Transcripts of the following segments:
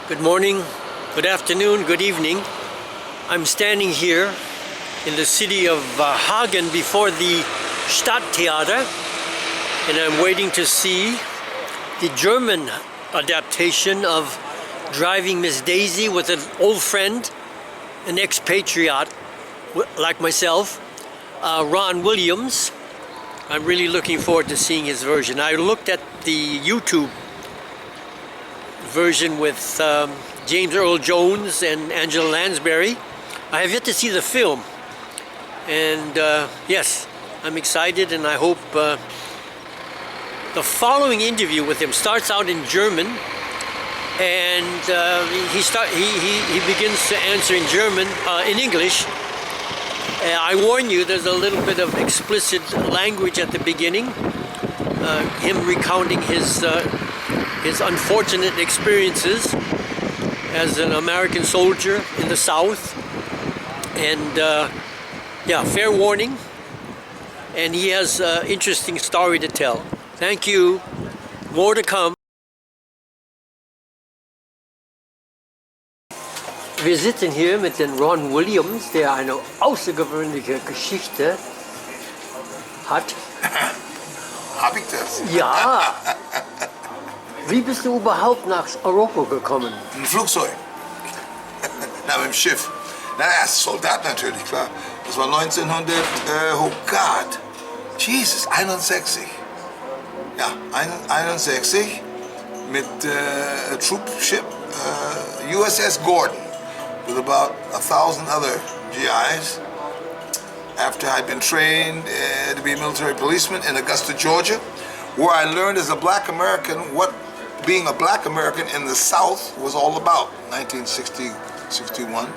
Good morning, good afternoon, good evening. I'm standing here in the city of Hagen before the Stadttheater, and I'm waiting to see the German adaptation of Driving Miss Daisy with an old friend, an expatriate like myself, Ron Williams. I'm really looking forward to seeing his version. I looked at the YouTube version with James Earl Jones and Angela Lansbury. I have yet to see the film, and yes, I'm excited, and I hope the following interview with him starts out in German, and he begins to answer in German, in English. I warn you, there's a little bit of explicit language at the beginning. Him recounting his unfortunate experiences as an American soldier in the South, and yeah, fair warning. And he has an interesting story to tell. Thank you. More to come. Wir sitzen hier mit dem Ron Williams, der eine außergewöhnliche Geschichte hat. Hab ich das? Ja. Wie bist du überhaupt nach Europa gekommen? Ein Flugzeug. Na, mit dem Schiff. Na, als Soldat natürlich, klar. Das war 1900, oh Gott, Jesus, 61. Ja, 61 mit a troop ship, USS Gordon, with about 1,000 other GIs. After I'd been trained to be a military policeman in Augusta, Georgia, where I learned as a black American what being a black American in the South was all about, 1960, 61.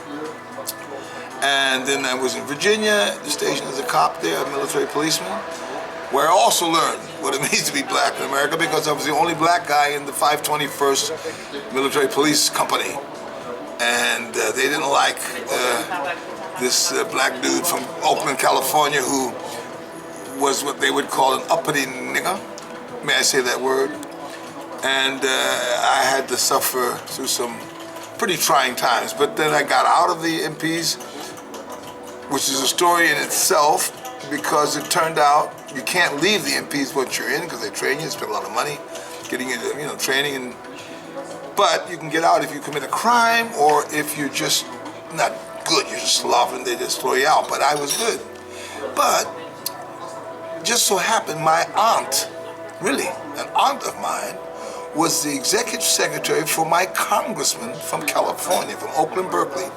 And then I was in Virginia, stationed as a cop there, a military policeman, where I also learned what it means to be black in America, because I was the only black guy in the 521st Military Police Company. And they didn't like this black dude from Oakland, California, who was what they would call an uppity nigger. May I say that word? And I had to suffer through some pretty trying times. But then I got out of the MPs, which is a story in itself, because it turned out you can't leave the MPs what you're in, because they train you, spend a lot of money getting into training, but you can get out if you commit a crime or if you're just not good, you're just slovenly, they just throw you out. But I was good. But just so happened my aunt, really, an aunt of mine, was the executive secretary for my congressman from California, from Oakland, Berkeley,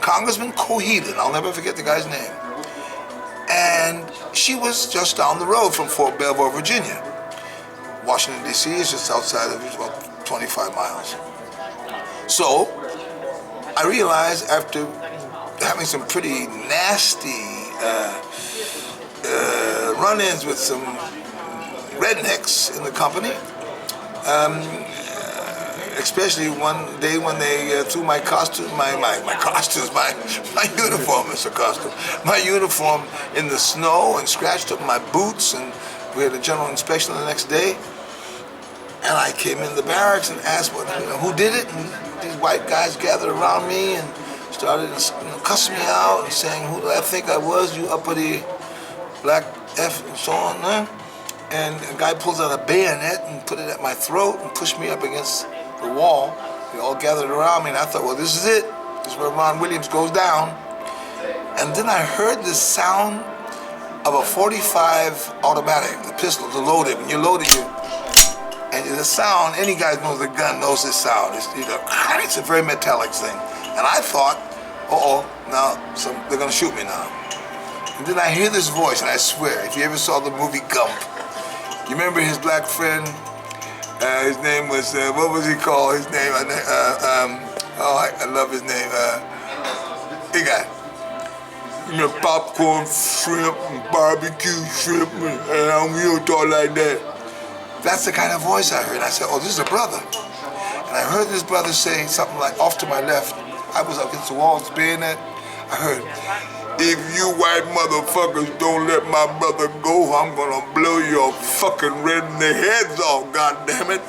Congressman Cohelan. I'll never forget the guy's name. And she was just down the road from Fort Belvoir, Virginia. Washington, D.C. is just outside of it, about 25 miles. So I realized after having some pretty nasty run-ins with some rednecks in the company, especially one day when they threw my costume, my uniform, Mr. Costume, my uniform in the snow and scratched up my boots, and we had a general inspection the next day. And I came in the barracks and asked who did it, and these white guys gathered around me and started cussing me out and saying, who do I think I was, you uppity black F, and so on, huh? And a guy pulls out a bayonet and put it at my throat and pushed me up against the wall. They all gathered around me, and I thought, well, this is it. This is where Ron Williams goes down. And then I heard this sound of a .45 automatic, the pistol, to load it. When you load it, and the sound, any guy who knows the gun knows this sound. It's a very metallic thing. And I thought, now they're gonna shoot me now. And then I hear this voice, and I swear, if you ever saw the movie Gump, you remember his black friend? His name was, what was he called? His name, I love his name. He got, popcorn shrimp and barbecue shrimp, and you talk like that. That's the kind of voice I heard. I said, oh, this is a brother. And I heard this brother say something like, off to my left, I was up against the wall, bayonet. I heard, if you white motherfuckers don't let my brother go, I'm gonna blow your fucking red in the heads off, goddammit.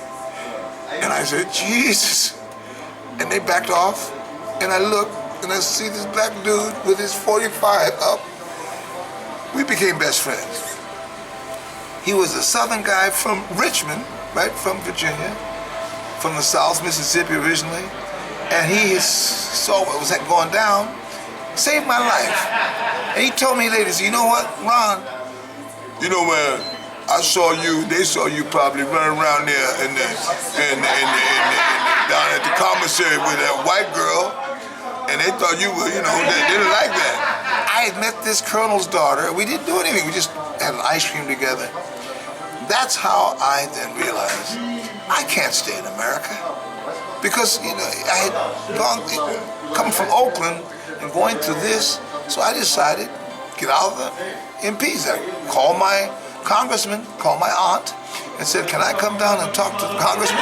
And I said, Jesus. And they backed off, and I looked, and I see this black dude with his 45 up. We became best friends. He was a Southern guy from Richmond, right, from Virginia, from the South, Mississippi originally, and he saw what was going down, saved my life. And he told me later, you know what, Ron, you know, man, I saw you, they saw you probably running around there down at the commissary with that white girl, and they thought you were, you know, they didn't like that. I had met this colonel's daughter. We didn't do anything. We just had an ice cream together. That's how I then realized I can't stay in America. Because, you know, I had come from Oakland and going through this, so I decided, get out of the MPs. I called my congressman, called my aunt, and said, can I come down and talk to the congressman?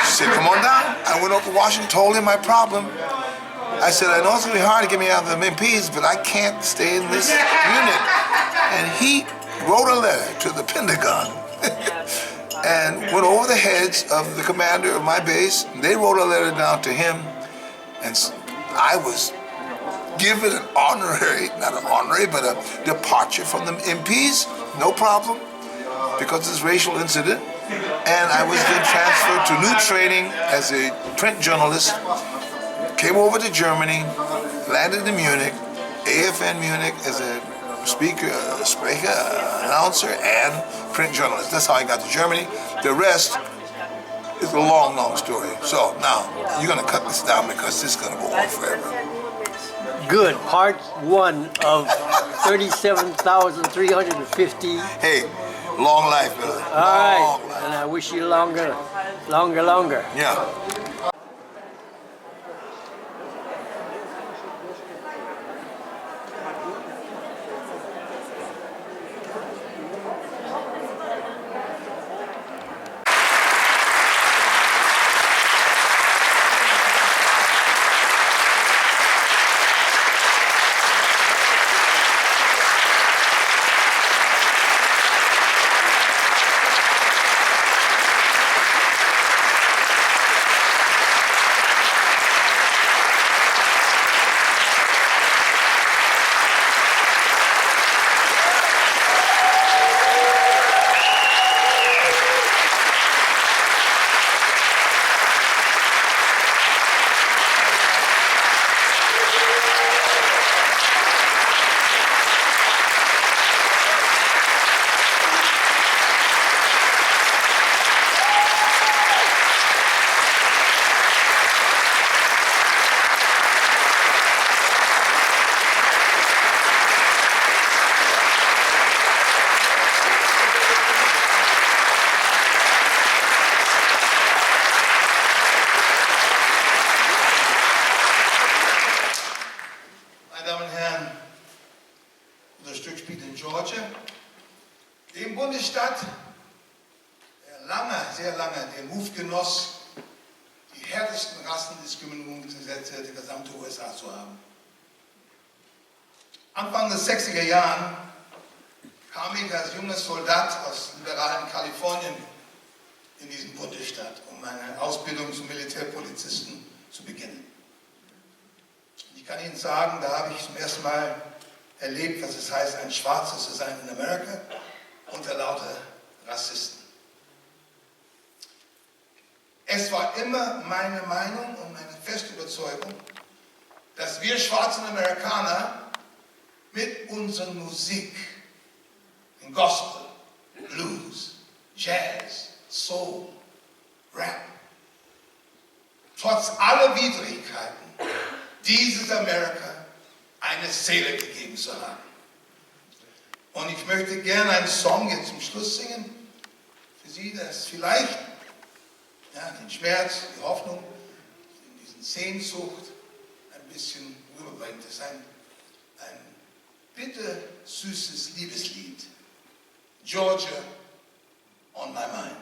She said, come on down. I went over to Washington, told him my problem. I said, I know it's gonna be hard to get me out of the MPs, but I can't stay in this unit. And he wrote a letter to the Pentagon and went over the heads of the commander of my base. They wrote a letter down to him, and I was given an honorary, not an honorary, but a departure from the MPs, no problem, because of this racial incident. And I was then transferred to new training as a print journalist, came over to Germany, landed in Munich, AFN Munich as a speaker, announcer, and print journalist. That's how I got to Germany. The rest is a long, long story. So now, you're gonna cut this down because this is gonna go on forever. Good. Part 1 of 37,350. Hey, long life, brother. All right, and I wish you longer. Yeah. Bundesstaat, der lange, sehr lange den Ruf genoss, die härtesten Rassendiskriminierungsgesetze der gesamten USA zu haben. Anfang des 60er Jahren kam ich als junger Soldat aus liberalen Kalifornien in diesen Bundesstaat, um meine Ausbildung zum Militärpolizisten zu beginnen. Ich kann Ihnen sagen, da habe ich zum ersten Mal erlebt, was es heißt, ein Schwarzer zu sein in Amerika unter lauter Rassisten. Es war immer meine Meinung und meine feste Überzeugung, dass wir schwarzen Amerikaner mit unserer Musik, in Gospel, Blues, Jazz, Soul, Rap, trotz aller Widrigkeiten dieses Amerika eine Seele gegeben zu haben. Und ich möchte gerne einen Song jetzt zum Schluss singen, für Sie, das vielleicht den Schmerz, die Hoffnung, diesen Sehnsucht ein bisschen rüberbringt. Das ist ein bittersüßes Liebeslied. Georgia on my mind.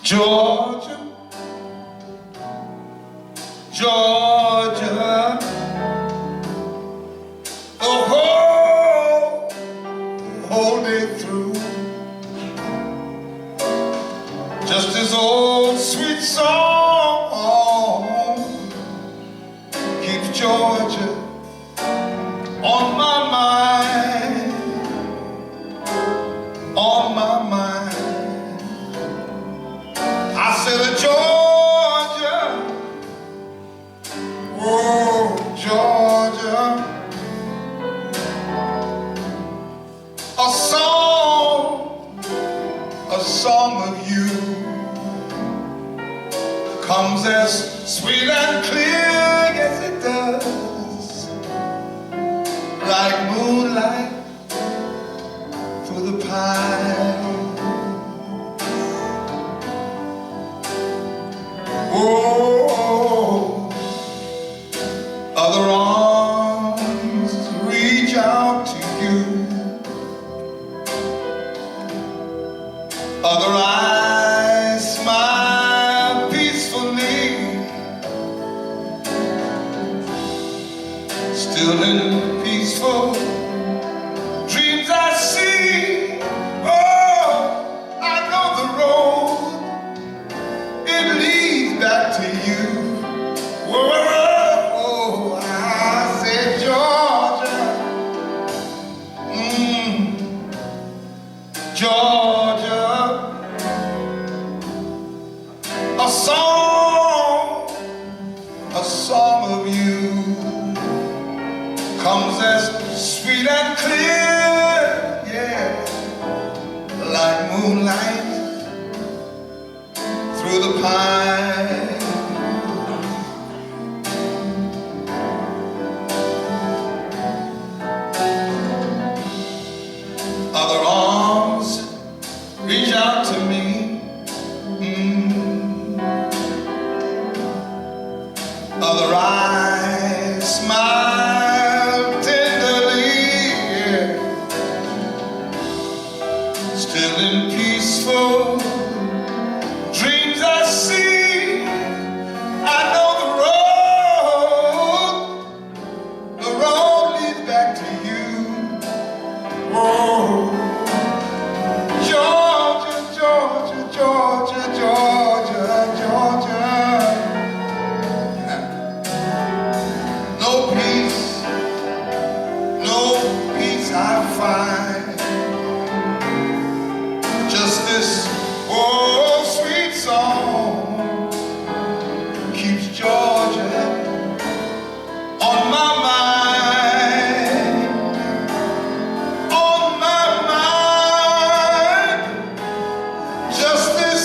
Georgia, Georgia, the whole day through. Just this old sweet song keeps Georgia on my mind, on my mind. I said, Georgia, oh Georgia, a song of you comes as sweet and clear as it does, like moonlight through the pine. Oh, other arms reach out to you, other eyes smile peacefully, still in peaceful dreams I see. Oh, I know the road, it leads back to you. Whoa, I said Georgia, Georgia, a song of you comes as sweet and clear, yeah, like moonlight through the pine. Other arms reach out to me, other eyes smile tenderly, yeah. Still in peaceful dreams I see. I know the road leads back to you. Oh, Georgia, Georgia, Georgia, Georgia, Georgia. No peace I find. Just this old sweet song keeps Georgia on my mind, on my mind. Just this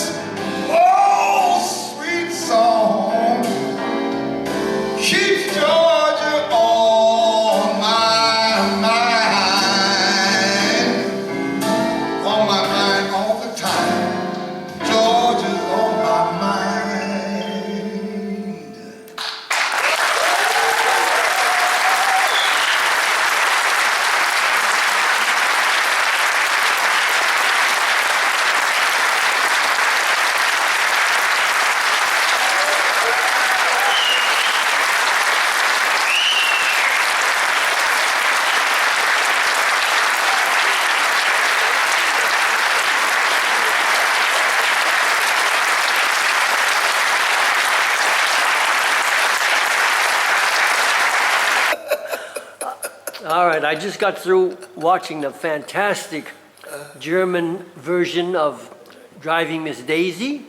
old sweet song keeps Georgia on my mind, on my mind all the time. Georgia's on my mind. All right, I just got through watching the fantastic German version of Driving Miss Daisy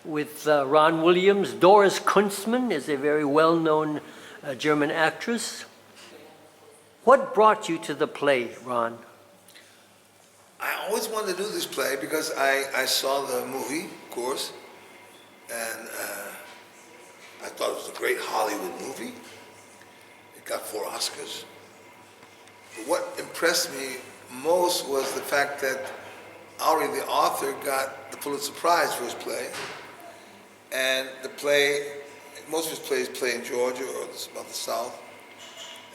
with Ron Williams. Doris Kunstmann is a very well-known German actress. What brought you to the play, Ron? I always wanted to do this play because I saw the movie, of course, and I thought it was a great Hollywood movie. It got 4 Oscars. But what impressed me most was the fact that Aural, the author, got the Pulitzer Prize for his play. And the play, most of his plays play in Georgia or about the South,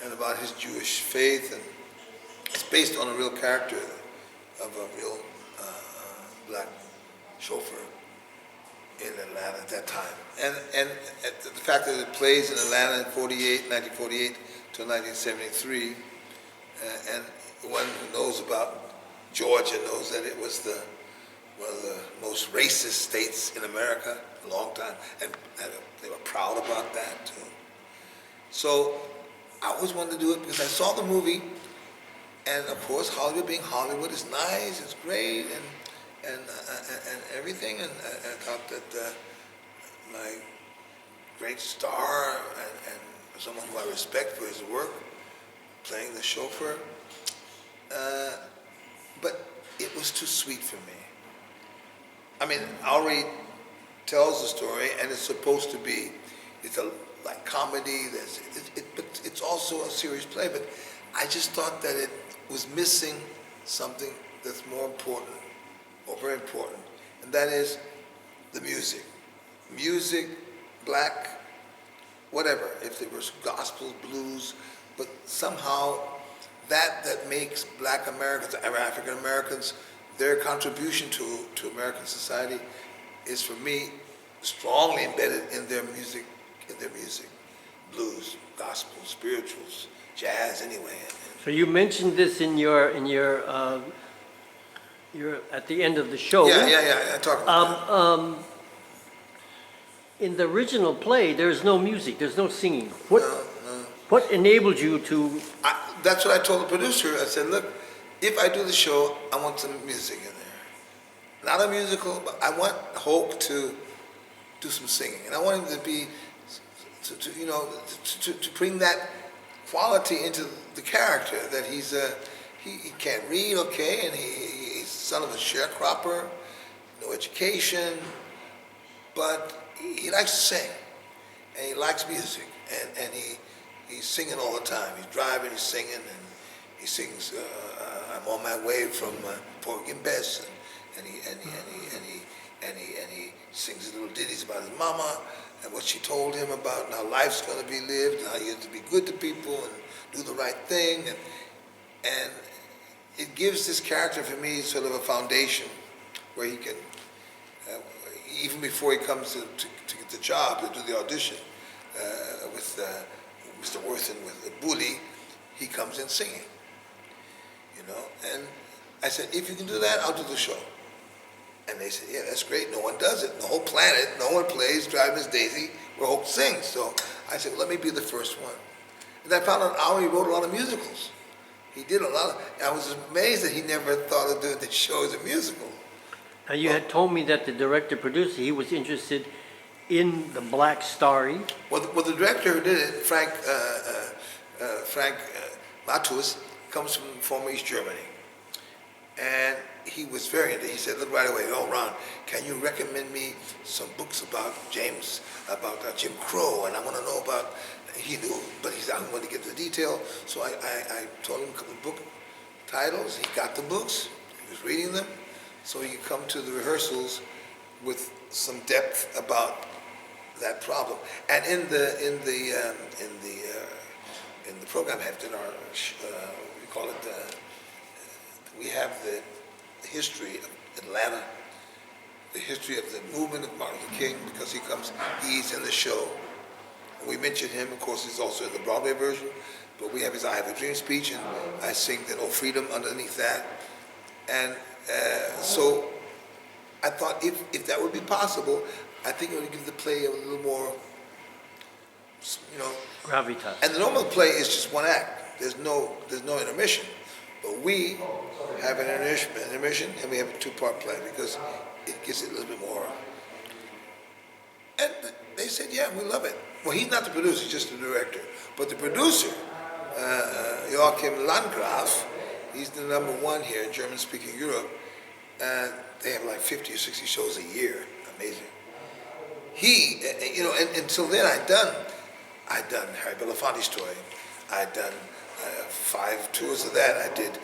and about his Jewish faith. And it's based on a real character of a real black chauffeur. in Atlanta at that time. And the fact that it plays in Atlanta in 1948 till 1973, and one who knows about Georgia knows that it was one of the most racist states in America a long time, and they were proud about that too. So I always wanted to do it because I saw the movie, and of course Hollywood being Hollywood is nice, it's great, and everything, and I thought that my great star and someone who I respect for his work, playing the chauffeur, but it was too sweet for me. I mean, Aural tells the story, and it's supposed to be, it's a like comedy, but it's also a serious play, but I just thought that it was missing something that's more important, or very important, and that is the music. Music, black, whatever, if there was gospel, blues, but somehow that makes black Americans, African Americans, their contribution to American society is, for me, strongly embedded in their music, blues, gospel, spirituals, jazz, anyway. So you mentioned this in your at the end of the show. Yeah. I talk about that. In the original play, there's no music, there's no singing. No. What enabled you to? That's what I told the producer. I said, look, if I do the show, I want some music in there. Not a musical, but I want Hope to do some singing, and I want him to be, to bring that quality into the character. That he can't read, okay, and he's son of a sharecropper, no education, but he likes to sing, and he likes music, and he's singing all the time. He's driving, he's singing, and he sings. I'm on my way from Port Gimbes, and he sings little ditties about his mama and what she told him about how life's going to be lived, and how you have to be good to people and do the right thing, and it gives this character for me sort of a foundation where he can, even before he comes to get the job, to do the audition with Mr. Worthen, with Bully, he comes in singing, and I said, if you can do that, I'll do the show. And they said, yeah, that's great, no one does it. The whole planet, no one plays Drive Miss Daisy where Hope sings. So I said, well, let me be the first one. And I found out Aural wrote a lot of musicals. He did a lot of, I was amazed that he never thought of doing the show as a musical. Now you had told me that the director-producer, he was interested in the Black Starry. Well, the director who did it, Frank Matus, comes from former East Germany. And he was very into it. He said, look, right away, Ron, can you recommend me some books about Jim Crow? And I want to know about, he knew, but he said, I want to get the detail. So I told him a couple of book titles. He got the books. He was reading them. So he could come to the rehearsals with some depth about that problem. And in the program heft, in our we call it we have the history of Atlanta, the history of the movement of Martin Luther King, because he's in the show. And we mention him, of course, he's also in the Broadway version, but we have his I Have a Dream speech, and I sing the Oh Freedom underneath that. And so I thought if that would be possible, I think it would give the play a little more, Gravitas. And the normal play is just one act. There's no intermission. But we have an intermission, and we have a two-part play because it gives it a little bit more. And they said, yeah, we love it. Well, he's not the producer, he's just the director. But the producer, Joachim Landgraf, he's the #1 here in German-speaking Europe, and they have like 50 or 60 shows a year. Amazing. He, and until then I'd done Harry Belafonte's story. I'd done 5 tours of that. I did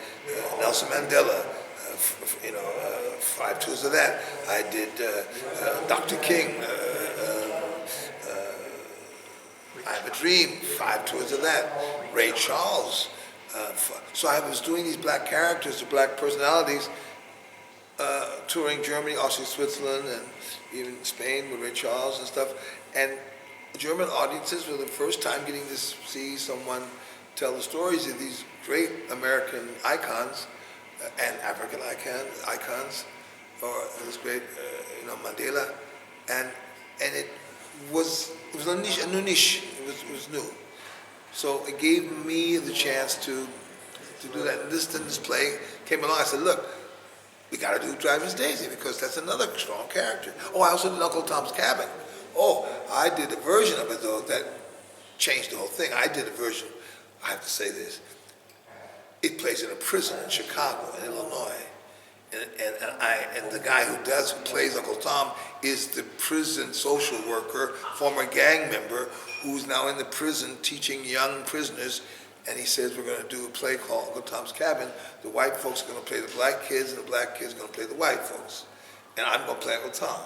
Nelson Mandela, 5 tours of that. I did Dr. King, I Have a Dream, 5 tours of that. Ray Charles. So I was doing these black characters, the black personalities, touring Germany, Austria, Switzerland, and even Spain with Ray Charles and stuff. And German audiences were the first time getting to see someone tell the stories of these great American icons and African icons, or this great, Mandela, and it was a niche, a new niche. It was new, so it gave me the chance to do that. And this play came along. I said, look, we got to do Driver's Daisy because that's another strong character. Oh, I also did Uncle Tom's Cabin. Oh, I did a version of it though that changed the whole thing. I did a version. I have to say this. It plays in a prison in Chicago, in Illinois, and the guy who plays Uncle Tom is the prison social worker, former gang member, who's now in the prison teaching young prisoners. And he says, we're going to do a play called Uncle Tom's Cabin. The white folks are going to play the black kids, and the black kids are going to play the white folks. And I'm going to play Uncle Tom.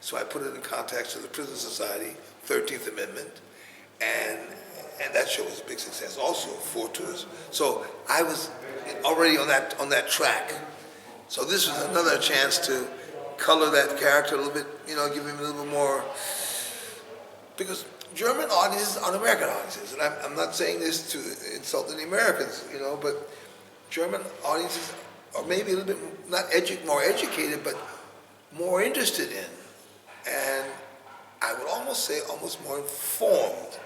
So I put it in context of the Prison Society, 13th Amendment, and that show was a big success. Also, 4 tours. So I was already on that track. So this was another chance to color that character a little bit, give him a little bit more, because German audiences are American audiences, and I'm not saying this to insult the Americans, but German audiences are maybe a little bit not more educated, but more interested in, and I would almost say almost more informed,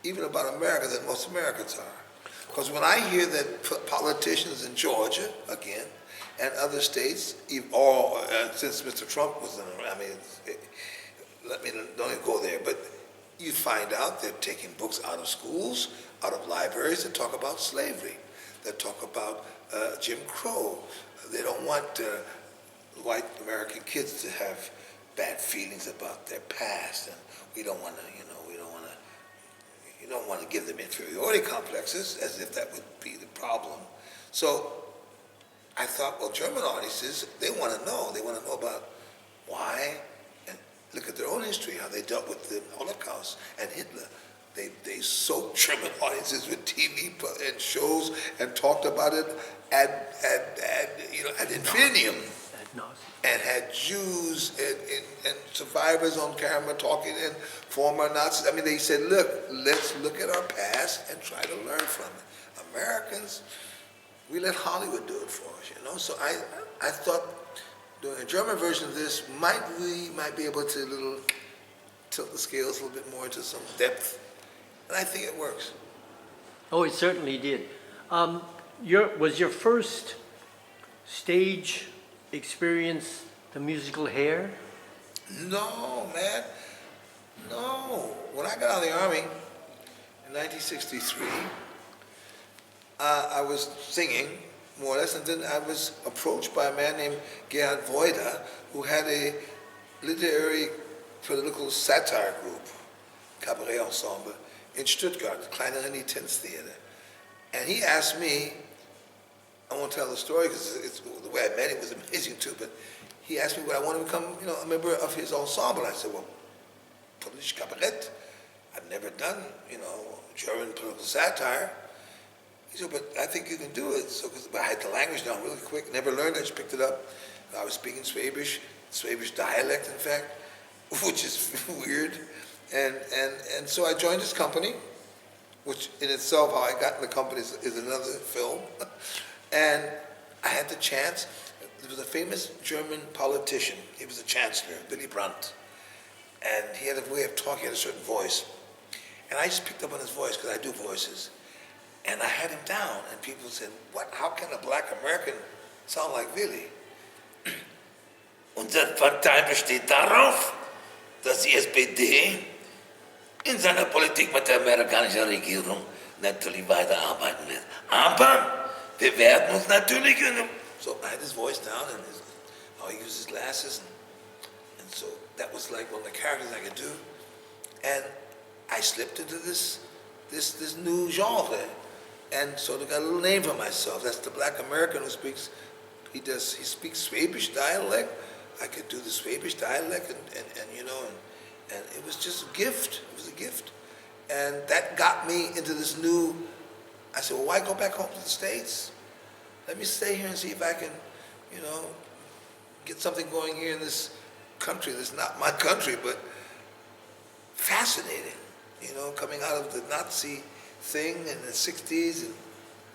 even about America than most Americans are. Because when I hear that politicians in Georgia, again, and other states, or since Mr. Trump was in, don't even go there, but you find out they're taking books out of schools, out of libraries that talk about slavery, that talk about Jim Crow. They don't want white American kids to have bad feelings about their past, and we don't want to, you don't want to give them inferiority complexes as if that would be the problem. So I thought, well, German audiences, they want to know. They want to know about why, and look at their own history, how they dealt with the Holocaust and Hitler. They soaked German audiences with TV and shows and talked about it ad infinitum. And had Jews and survivors on camera talking, and former Nazis. They said, look, let's look at our past and try to learn from it. Americans, we let Hollywood do it for us, So I thought doing a German version of this we might be able to tilt the scales a little bit more into some depth, and I think it works. Oh, it certainly did. Was your first stage experience the musical Heer? No, man. No. When I got out of the Army in 1963, I was singing, more or less, and then I was approached by a man named Gerd Altmann, who had a literary political satire group, cabaret ensemble, in Stuttgart, the kleine Renitenztheater. And he asked me, I won't tell the story because the way I met him was amazing too, but he asked me would I want to become, a member of his ensemble. I said, well, politisch cabaret. I've never done, German political satire. He said, but I think you can do it. So, but I had the language down really quick, never learned it, I just picked it up. I was speaking Swedish dialect, in fact, which is weird. And so I joined his company, which in itself, how I got in the company is another film. And I had the chance. There was a famous German politician. He was a chancellor, Willi Brandt. And he had a way of talking, he had a certain voice. And I just picked up on his voice, because I do voices. And I had him down, and people said, what, how can a black American sound like Willi? Unsere Partei besteht darauf, dass die SPD in seiner Politik mit der amerikanischen Regierung natürlich weiterarbeiten wird. Aber wir werden uns natürlich... So I had his voice down, and how he used his glasses, and so that was like one of the characters I could do. And I slipped into this new genre, and sort of got a little name for myself. That's the black American who speaks, he speaks Swedish dialect. I could do the Swedish dialect, and it was just a gift. It was a gift. And that got me into this new, I said, well, why go back home to the States? Let me stay here and see if I can, get something going here in this country that's not my country, but fascinating, coming out of the Nazi thing in the 60s,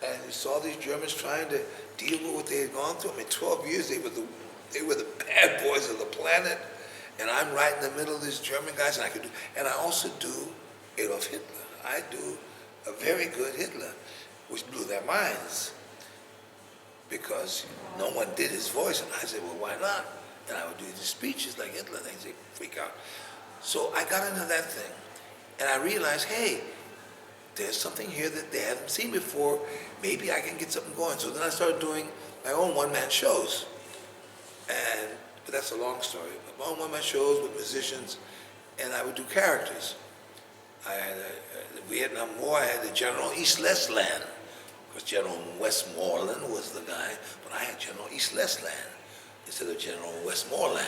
and you saw these Germans trying to deal with what they had gone through. I mean, 12 years, they were the bad boys of the planet, and I'm right in the middle of these German guys, and I also do Adolf Hitler. I do a very good Hitler, which blew their minds, because no one did his voice, and I said, well, why not? And I would do these speeches like Hitler, and they'd freak out. So I got into that thing, and I realized, hey, there's something here that they haven't seen before. Maybe I can get something going. So then I started doing my own one-man shows. But that's a long story. My own one-man shows with musicians, and I would do characters. I had the Vietnam War, I had the General East Lestland, because General Westmoreland was the guy, but I had General East Lestland instead of General Westmoreland.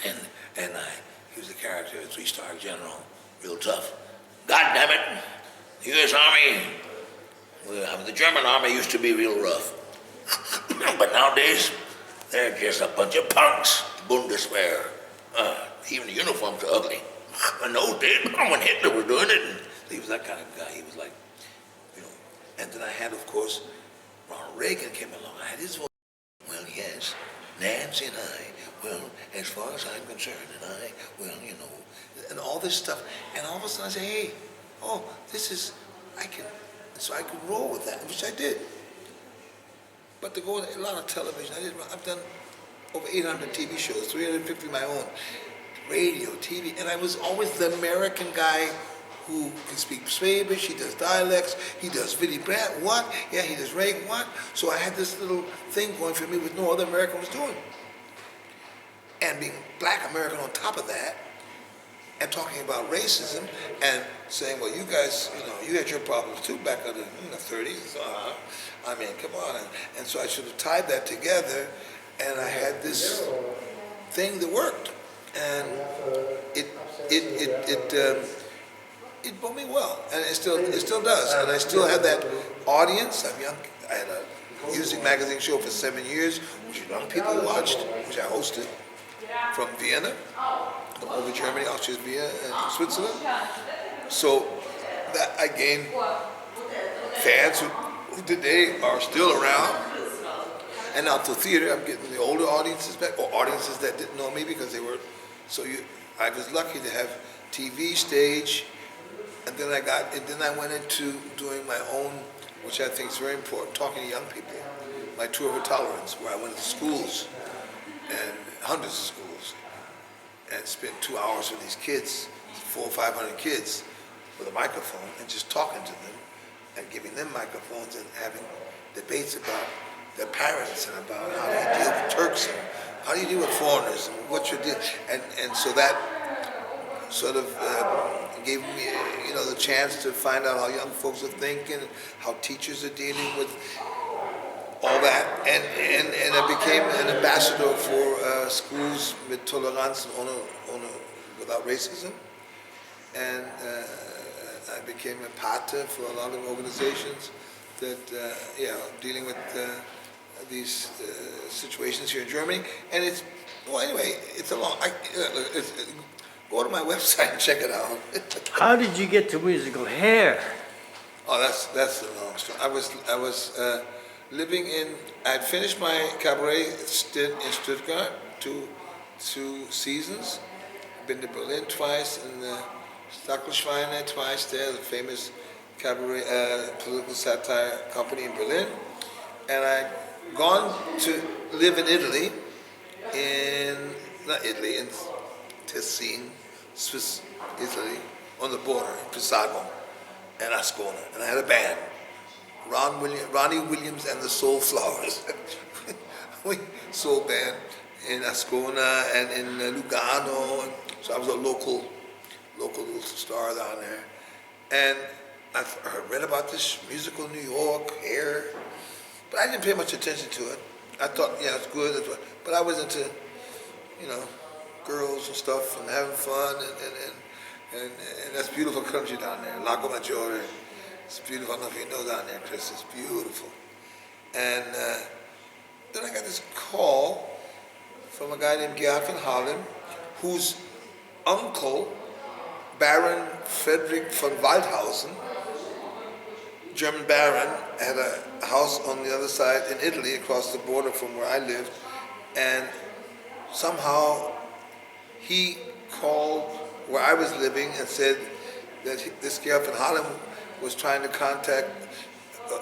And he was a character, a three-star general, real tough. God damn it! The U.S. Army, the German Army used to be real rough. But nowadays, they're just a bunch of punks, Bundeswehr. Even the uniforms are ugly. In those days, when Hitler was doing it, and he was that kind of guy. He was like, And then I had, of course, Ronald Reagan came along. I had his voice. Well, yes, Nancy and I, well, as far as I'm concerned, and I, well, and all this stuff. And all of a sudden I say, hey, so I could roll with that, which I did. But to go to a lot of television, I've done over 800 TV shows, 350 my own, radio, TV, and I was always the American guy who can speak Swedish, he does dialects, he does Willi Brandt, what? Yeah, he does Reagan, what? So I had this little thing going for me which no other American was doing. And being black American on top of that, and talking about racism, and saying, well, you guys, you had your problems too back in the 30s. I mean, come on. And so I should have tied that together, and I had this thing that worked. And it brought me well, and it still does. And I still have that audience. I had a music magazine show for 7 years, which young people watched, which I hosted from Vienna, over Germany, Austria, Vienna, and Switzerland. So that I gained fans who today are still around. And now through theater, I'm getting the older audiences back, or audiences that didn't know me because they were, I was lucky to have TV, stage, and then I went into doing my own, which I think is very important, talking to young people, my tour of tolerance, where I went to schools, and hundreds of schools, and spent 2 hours with these kids, 400 or 500 kids, with a microphone, and just talking to them, and giving them microphones, and having debates about their parents, and about how do you deal with Turks, and how do you deal with foreigners, and what's your deal, and so that sort of gave me, the chance to find out how young folks are thinking, how teachers are dealing with all that, and I became an ambassador for schools with tolerance and without racism, and I became a partner for a lot of organizations that, dealing with these situations here in Germany, and it's a long. Go to my website and check it out. How did you get to musical Heer? Oh, that's a long story. I was living in. I'd finished my cabaret stint in Stuttgart, two seasons. Been to Berlin twice, and Stackelschweine twice there, the famous cabaret political satire company in Berlin. And I'd gone to live in Italy, in Tessin, Swiss Italy, on the border, in Pisago and Ascona. And I had a band, Ronnie Williams and the Soul Flowers. We soul band in Ascona and in Lugano. And so I was a local little star down there. And I read about this musical New York, Heer, but I didn't pay much attention to it. I thought, it's good, but I was into, girls and stuff and having fun, and that's beautiful country down there, Lago Maggiore. It's beautiful. I don't know if you know down there, Chris. It's beautiful. And then I got this call from a guy named Gerd van Halen, whose uncle, Baron Frederick von Waldhausen, German baron, had a house on the other side in Italy, across the border from where I lived, and somehow he called where I was living and said that this Gerd van Halen was trying to contact,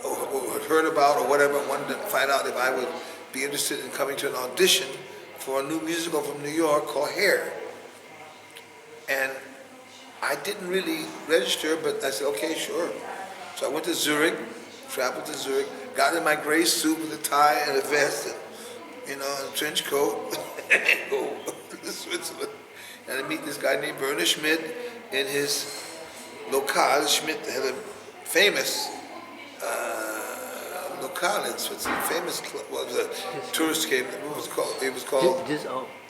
or heard about or whatever, wanted to find out if I would be interested in coming to an audition for a new musical from New York called Heer. And I didn't really register, but I said, okay, sure. So I went to Zurich, traveled to Zurich, got in my gray suit with a tie and a vest, and, a trench coat, and go to Switzerland. And I meet this guy named Werner Schmidt in his locale. Schmidt had a famous locale in Switzerland, famous club. Well, the tourist came. What was it called? It was called.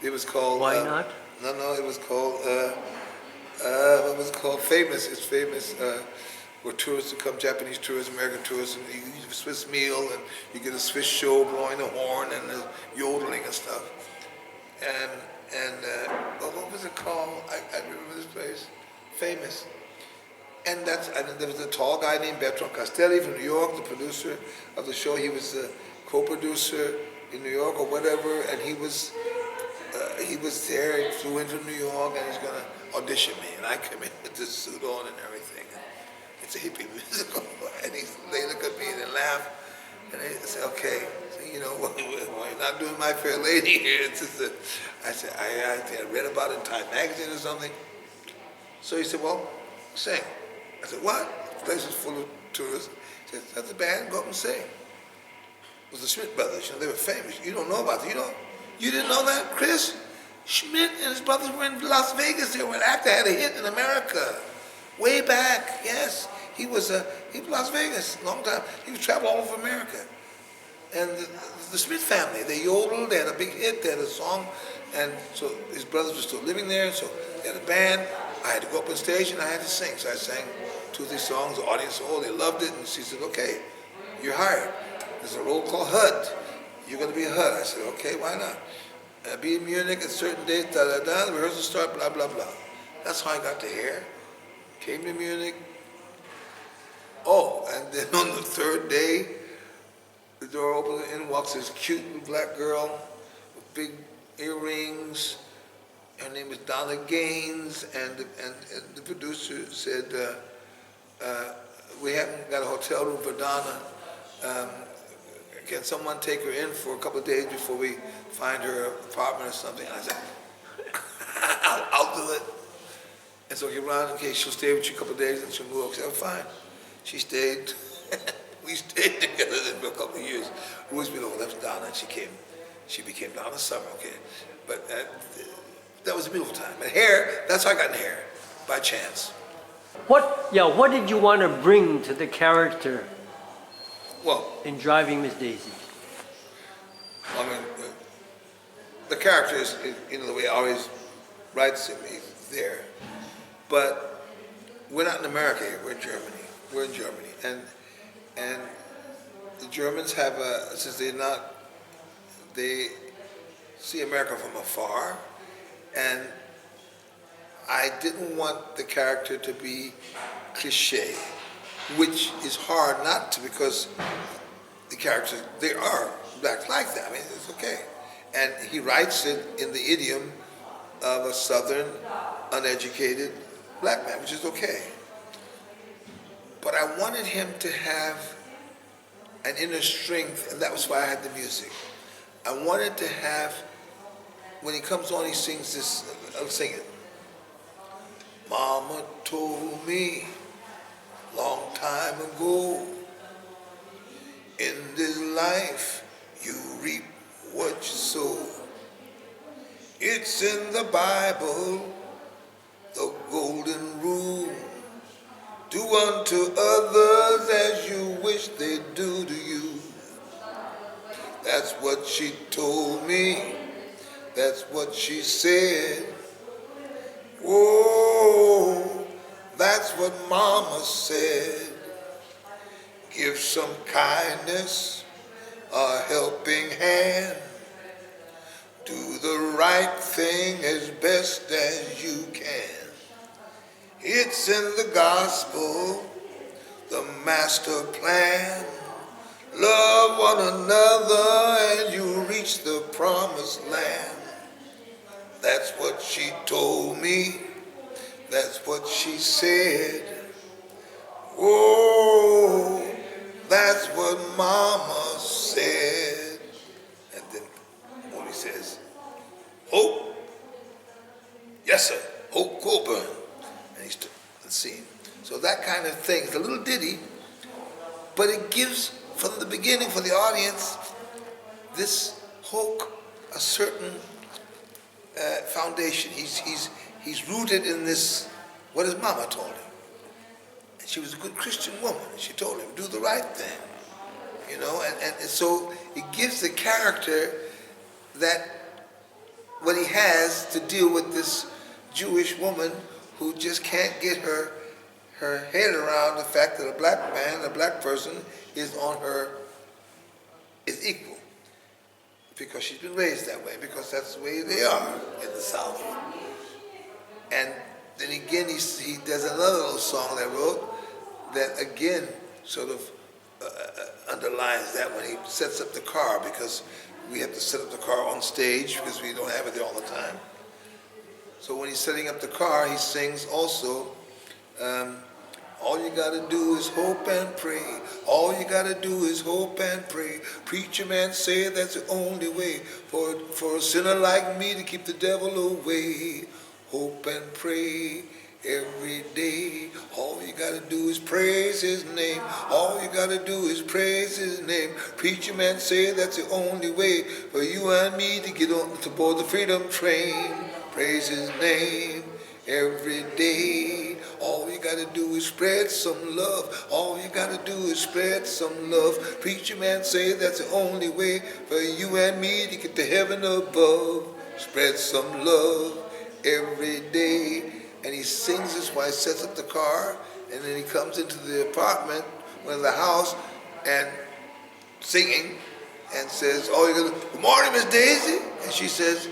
It was called. Why not? No, it was called. What was it called? Famous. It's famous. Where tourists would come, Japanese tourists, American tourists, and you eat a Swiss meal, and you get a Swiss show blowing the horn and the yodeling and stuff. And what was it called? I remember this place. Famous. And there was a tall guy named Bertrand Castelli from New York, the producer of the show. He was the co-producer in New York or whatever, and he was there. He flew in from New York, and he's going to audition me. And I come in with this suit on and everything. It's a hippie musical, and they look at me and they laugh, and they say, okay, so, well, you're not doing My Fair Lady here. It's just I said, I think I read about it in Time Magazine or something. So he said, well, sing. I said, what? The place is full of tourists. He said, that's a band, go up and sing. It was the Schmidt brothers, they were famous. You don't know about them, you didn't know that, Chris? Schmidt and his brothers were in Las Vegas. They were an actor, had a hit in America. Way back, yes. He was Las Vegas, long time. He was traveling all over America. And the Smith family, they yodeled, they had a big hit, they had a song, and so his brothers were still living there, so they had a band. I had to go up on stage and I had to sing. So I sang 2 or 3 songs, the audience, they loved it, and she said, okay, you're hired. There's a role called HUD. You're gonna be a HUD. I said, okay, why not? Be in Munich at a certain date, the rehearsal start, blah, blah, blah. That's how I got to Heer. Came to Munich. And then on the 3rd day, the door opened and in walks this cute black girl with big earrings. Her name is Donna Gaines, and the producer said, we haven't got a hotel room for Donna. Can someone take her in for a couple of days before we find her apartment or something? And I said, I'll do it. And so he ran, okay, she'll stay with you a couple of days and she'll move. I said, oh, fine. She stayed. We stayed together then for a couple of years. Always been left Donna, and she became Donna Summer, okay. But that was a beautiful time. And Heer, that's how I got in Heer, by chance. What did you want to bring to the character in Driving Miss Daisy? I mean, the character is, the way I always writes it, there. But we're not in America here, we're in Germany. We're in Germany. And the Germans have since they see America from afar, and I didn't want the character to be cliche, which is hard not to, because the characters, they are blacks like that. I mean, it's okay. And he writes it in the idiom of a southern, uneducated black man, which is okay. But I wanted him to have an inner strength, and that was why I had the music. I wanted to have, when he comes on, he sings this, I'll sing it. Mama told me long time ago, in this life you reap what you sow. It's in the Bible, the golden rule. Do unto others as you wish they do to you. That's what she told me. That's what she said. Oh, that's what Mama said. Give some kindness, a helping hand. Do the right thing as best as you can. It's in the gospel, the master plan. Love one another and you reach the promised land. That's what she told me. That's what she said. Oh, that's what Mama said. And then what he says, Hope. Yes, sir. Hope Coburn. And he's the scene. So that kind of thing. It's a little ditty, but it gives, from the beginning, for the audience, this Hope a certain foundation. He's rooted in this, what his mama told him. And she was a good Christian woman. And she told him, do the right thing. You know, and so it gives the character that what he has to deal with this Jewish woman who just can't get her head around the fact that a black man, a black person, is equal. Because she's been raised that way, because that's the way they are in the South. And then again, he does another little song that I wrote that again sort of underlines that when he sets up the car, because we have to set up the car on stage because we don't have it there all the time. So when he's setting up the car, he sings also, all you gotta do is hope and pray. All you gotta do is hope and pray. Preacher man say that's the only way for a sinner like me to keep the devil away. Hope and pray every day. All you gotta do is praise his name. All you gotta do is praise his name. Preacher man say that's the only way for you and me to get on to board the freedom train. Praise his name every day. All you gotta do is spread some love. All you gotta do is spread some love. Preacher man say that's the only way for you and me to get to heaven above. Spread some love every day. And he sings this while he sets up the car, and then he comes into the apartment, the house, and singing, and says, oh, you gotta, good morning, Miss Daisy. And she says,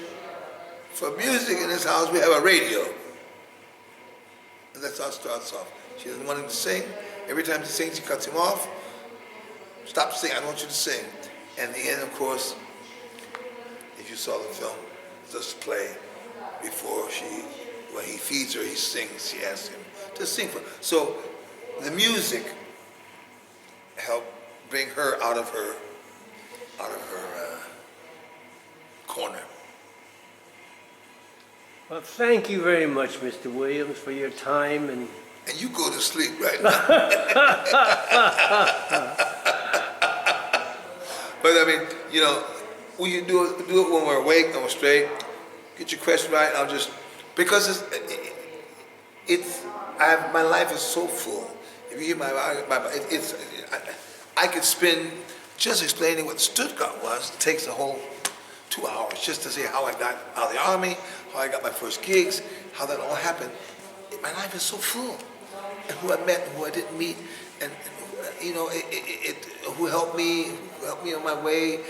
for music in this house, we have a radio. And that's how it starts off. She doesn't want him to sing. Every time he sings, she cuts him off. Stop singing, I don't want you to sing. And the end, of course, if you saw the film, just play before when he feeds her, he sings. She asks him to sing for her. So the music helped bring her out of her corner. Well, thank you very much, Mr. Williams, for your time and you go to sleep right now. But I mean, you know, when you do it when we're awake and we're straight. Get your question right. I'll just because my life is so full. If you hear I could spend just explaining what Stuttgart was. It takes a whole 2 hours just to say how I got out of the army, how I got my first gigs, how that all happened. My life is so full, and who I met and who I didn't meet, and you know, who helped me on my way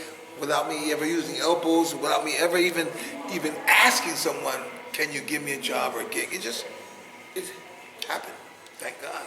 without me ever using elbows, without me ever even asking someone, can you give me a job or a gig? It happened. Thank God.